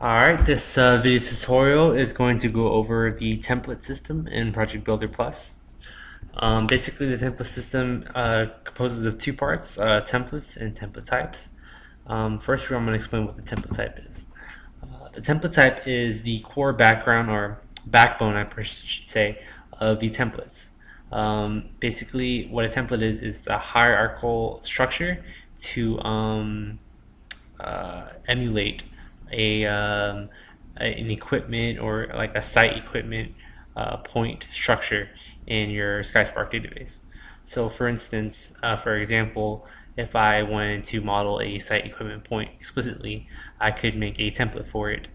Alright, this video tutorial is going to go over the template system in Project Builder Plus. Basically, the template system composes of two parts, templates and template types. First, I'm going to explain what the template type is. The template type is the core background or backbone, I should say, of the templates. Basically, what a template is a hierarchical structure to emulate an equipment or like a site equipment point structure in your SkySpark database. So for instance, for example, if I wanted to model a site equipment point explicitly, I could make a template for it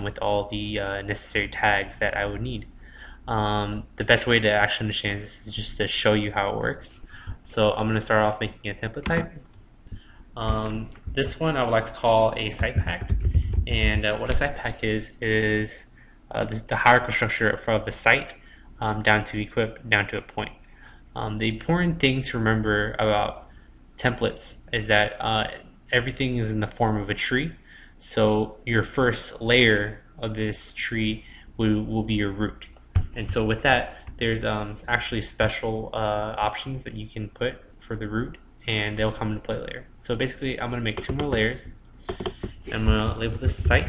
with all the necessary tags that I would need. The best way to actually understand this is just to show you how it works. So I'm going to start off making a template type. This one I would like to call a site pack. And what a site pack is the hierarchical structure of the site down to a point. The important thing to remember about templates is that everything is in the form of a tree. So your first layer of this tree will be your root. And so with that, there's actually special options that you can put for the root, and they'll come into play later. So basically, I'm going to make two more layers. I'm going to label this site,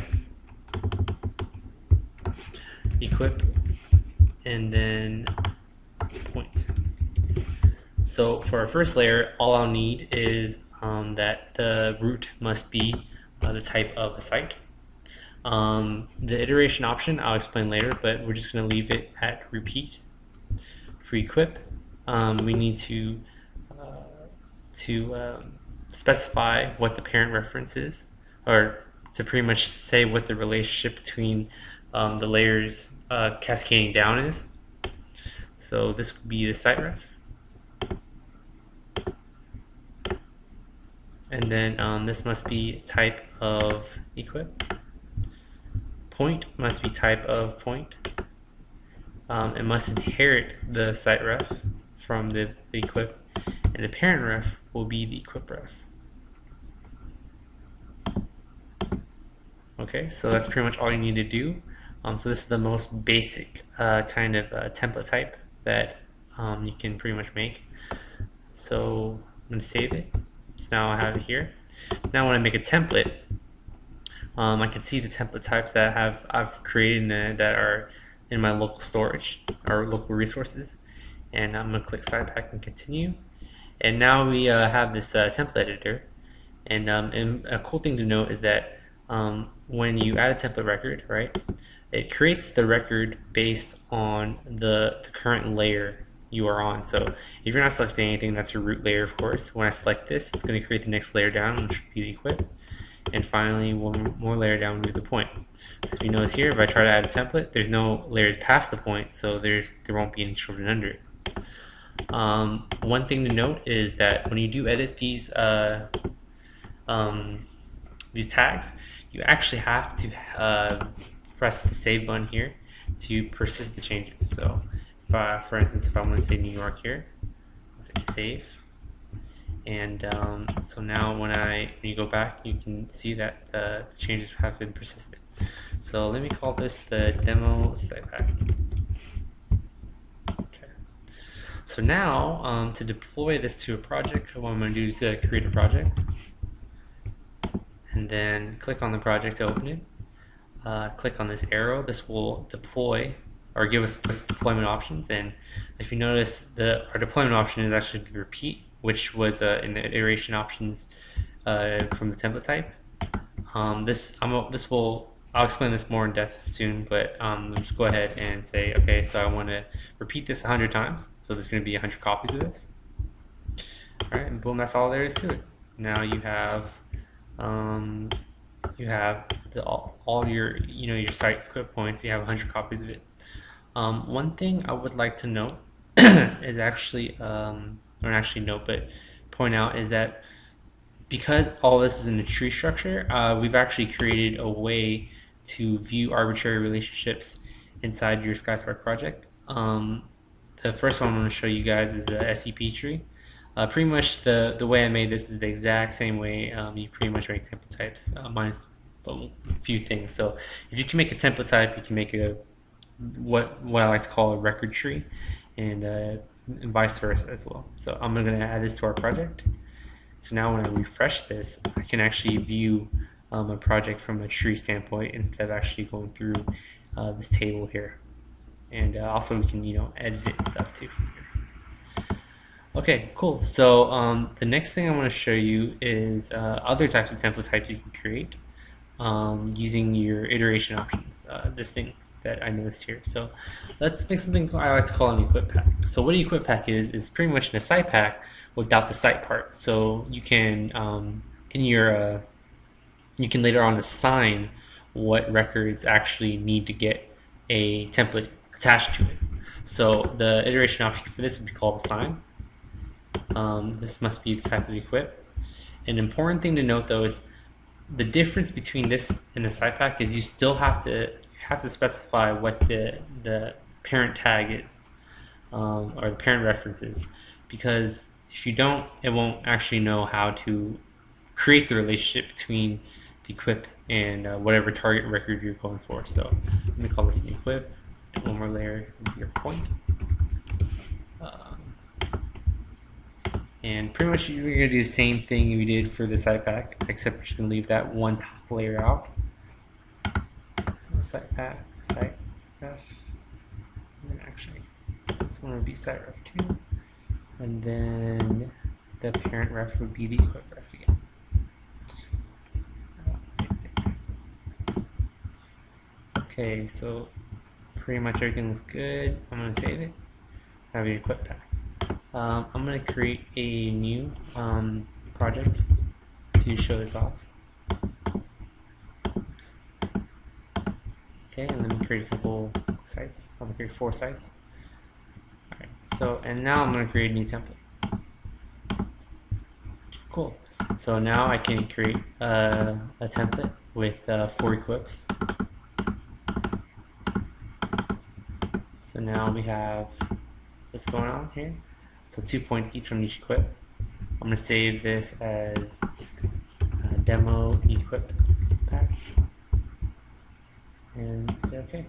equip, and then point. So for our first layer, all I'll need is that the root must be the type of the site. The iteration option I'll explain later, but we're just going to leave it at repeat. For equip, we need to specify what the parent reference is, or to pretty much say what the relationship between the layers cascading down is. So this would be the site ref. And then this must be type of equip. Point must be type of point. It must inherit the site ref from the equip. And the parent ref will be the equip ref. Okay, so that's pretty much all you need to do. So this is the most basic kind of template type that you can pretty much make. So I'm going to save it. So now I have it here. So now when I make a template, I can see the template types that I've created that are in my local storage or local resources. And I'm going to click SitePack and continue. And now we have this template editor. And a cool thing to note is that when you add a template record, right, it creates the record based on the current layer you are on. So if you're not selecting anything, that's your root layer, of course. When I select this, it's going to create the next layer down, which would be the equip. And finally, one more layer down would be the point. So if you notice here, if I try to add a template, there's no layers past the point, so there won't be any children under it. One thing to note is that when you do edit these tags, you actually have to press the save button here to persist the changes. So for instance, if I want to say New York here, I'll say save. And so now when you go back, you can see that the changes have been persisted. So let me call this the demo site pack. Okay. So now to deploy this to a project, what I'm going to do is create a project, and then click on the project to open it. Click on this arrow. This will deploy or give us deployment options. And if you notice, our deployment option is actually the repeat, which was in the iteration options from the template type. I'll explain this more in depth soon, but let's go ahead and say, okay, so I want to repeat this 100 times. So there's going to be 100 copies of this. All right, and boom, that's all there is to it. Now you have all your your site equip points. You have 100 copies of it. One thing I would like to note is point out is that because all this is in a tree structure, we've actually created a way to view arbitrary relationships inside your SkySpark project. The first one I'm going to show you guys is a SCP tree. Pretty much the way I made this is the exact same way you pretty much make template types, minus a few things. So if you can make a template type, you can make a what I like to call a record tree, and vice versa as well. So I'm going to add this to our project. So now when I refresh this, I can actually view a project from a tree standpoint instead of actually going through this table here. And also we can edit it and stuff too from here. Okay, cool. So the next thing I want to show you is other types of template types you can create using your iteration options. This thing that I noticed here. So let's make something I like to call an equip pack. So what an equip pack is pretty much an assign pack without the site part. So you can you can later on assign what records actually need to get a template attached to it. So the iteration option for this would be called assign. This must be the type of equip. An important thing to note though is the difference between this and the site pack is you still have to specify what the parent tag is, or the parent reference is, because if you don't, it won't actually know how to create the relationship between the equip and whatever target record you're going for. So let me call this an equip. One more layer of your point. And pretty much you're going to do the same thing you did for the site pack, except you're just going to leave that one top layer out. So site pack, site ref, and then actually this one would be site ref 2, and then the parent ref would be the equip ref again. Okay, so pretty much everything looks good. I'm going to save it. Have your equip pack. I'm going to create a new project to show this off. Oops. Okay, and then create a couple sites. I'm going to create 4 sites. Alright, so, and now I'm going to create a new template. Cool. So now I can create a template with 4 equips. So now we have what's going on here. So 2 points each from each equip. I'm going to save this as demo equip pack and say OK.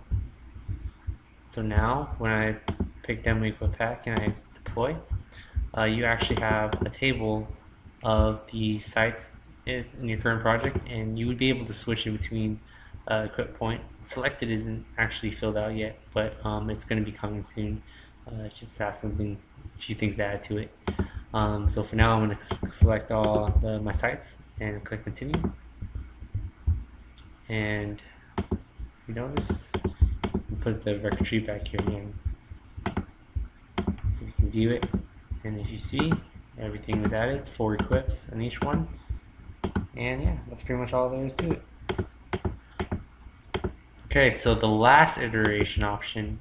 So now when I pick demo equip pack and I deploy, you actually have a table of the sites in your current project, and you would be able to switch in between equip point. Selected isn't actually filled out yet, but it's going to be coming soon. Just to have a few things to add to it. So for now, I'm going to select all my sites and click continue. And you notice, put the record tree back here again, so we can view it. And as you see, everything was added, 4 equips on each one. And yeah, that's pretty much all there is to it. Okay, so the last iteration option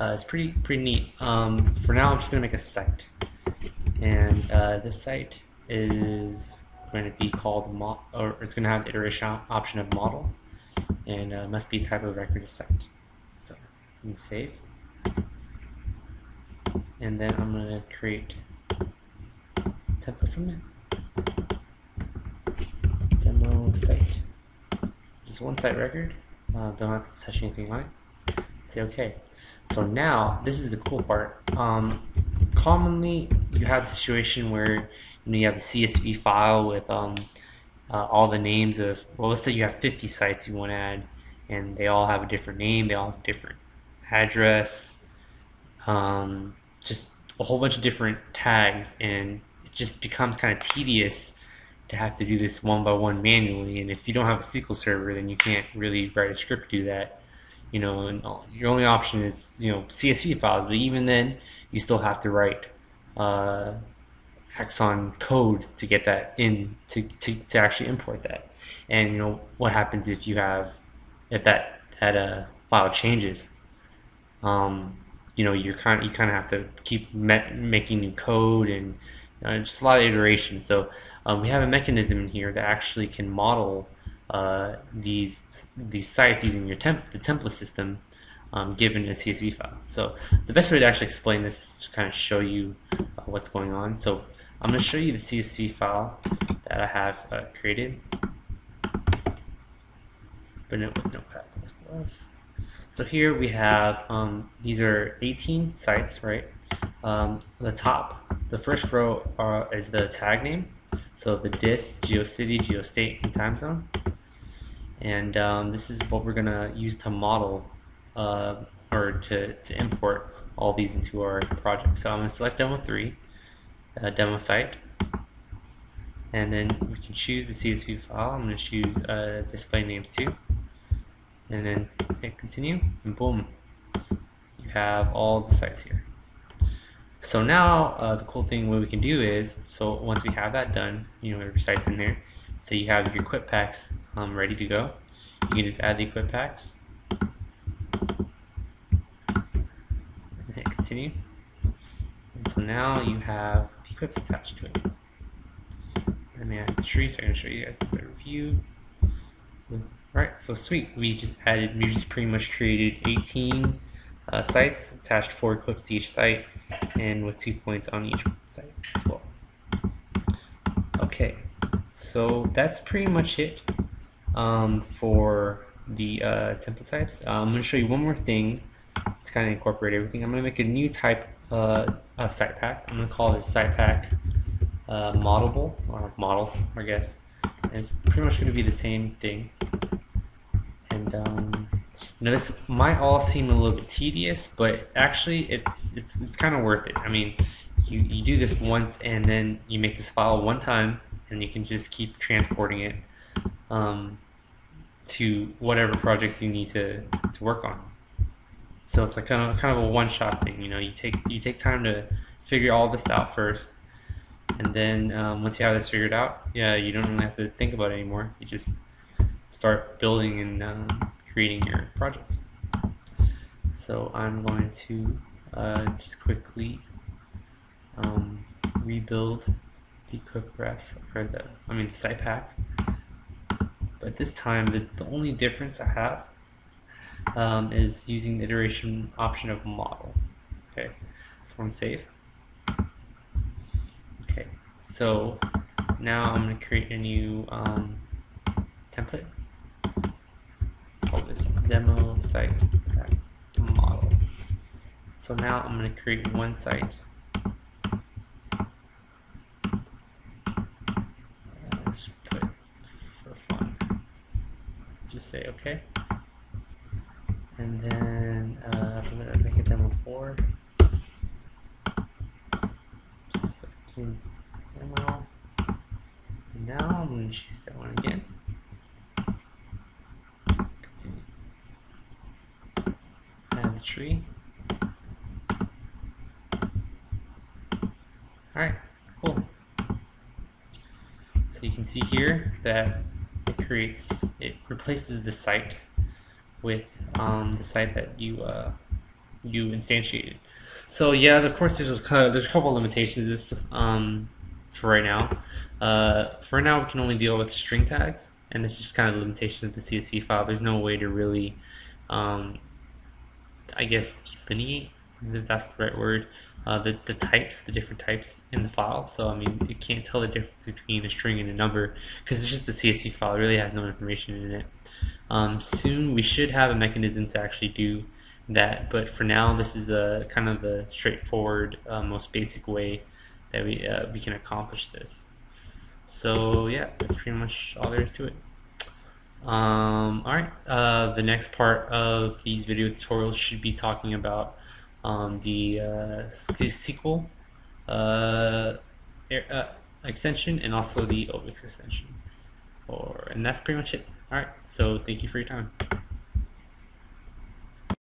is pretty neat. For now, I'm just going to make a site, and this site is going to be called or it's going to have the iteration option of model, and must be type of record is site. So let me save, and then I'm going to create a template from it. Demo site, just one site record. Don't have to touch anything on it. Say OK. So now, this is the cool part. Commonly, you have a situation where you have a CSV file with all the names of, well, let's say you have 50 sites you want to add, and they all have a different name, they all have a different address, just a whole bunch of different tags, and it just becomes kind of tedious to have to do this one by one manually. And if you don't have a SQL server, then you can't really write a script to do that. And your only option is CSV files, but even then you still have to write Hexon code to get that in to actually import that. And what happens if that file changes? You kind of have to keep making new code, and just a lot of iterations. So we have a mechanism in here that actually can model these sites using the template system given a CSV file. So the best way to actually explain this is to kind of show you what's going on. So I'm going to show you the CSV file that I have created. open it with Notepad++. So here we have, these are 18 sites, right? The top, the first row is the tag name. So the DIS, GeoCity, GeoState, and time zone. And this is what we're gonna use to model, or to import all these into our project. So I'm gonna select demo 3, demo site. And then we can choose the CSV file. I'm gonna choose display names 2. And then hit continue, and boom, you have all the sites here. So now the cool thing what we can do is, so once we have that done, you know, every site's in there, so you have your equip packs ready to go. You can just add the equip packs and hit continue. And so now you have equips attached to it. And then add the tree, so I'm going to show you guys a better view. Alright, so sweet. We just pretty much created 18 sites, attached 4 equips to each site, and with 2 points on each site as well. Okay, so that's pretty much it for the template types. I'm going to show you one more thing to kind of incorporate everything. I'm going to make a new type of site pack. I'm going to call this site pack modelable, or model, I guess. And it's pretty much going to be the same thing. And you know, this might all seem a little bit tedious, but actually it's kind of worth it. I mean, you do this once, and then you make this file one time, and you can just keep transporting it to whatever projects you need to work on. So it's like kind of a one-shot thing. You know, you take time to figure all this out first, and then once you have this figured out, yeah, you don't really have to think about it anymore. You just start building and creating your projects. So I'm going to just quickly rebuild the equip ref, or the site pack. But this time the only difference I have is using the iteration option of model. Okay, so I'm gonna save. Okay, so now I'm gonna create a new template. Call this demo site pack model. So now I'm going to create one site. Let's put for fun. Just say OK. And then I'm going to make a demo 4. Second demo. And now I'm going to choose that one again. Add the tree. Alright, cool. So you can see here that it replaces the site with the site that you instantiated. So yeah, of course there's a couple limitations this for right now. For now we can only deal with string tags, and this is just kind of the limitation of the CSV file. There's no way to really I guess delineate, if that's the right word, the different types in the file. So I mean, you can't tell the difference between a string and a number because it's just a CSV file. It really has no information in it. Soon we should have a mechanism to actually do that, but for now this is a kind of the straightforward, most basic way that we can accomplish this. So yeah, that's pretty much all there is to it. Alright, the next part of these video tutorials should be talking about the SQL extension and also the OBX extension. And that's pretty much it. Alright, so thank you for your time.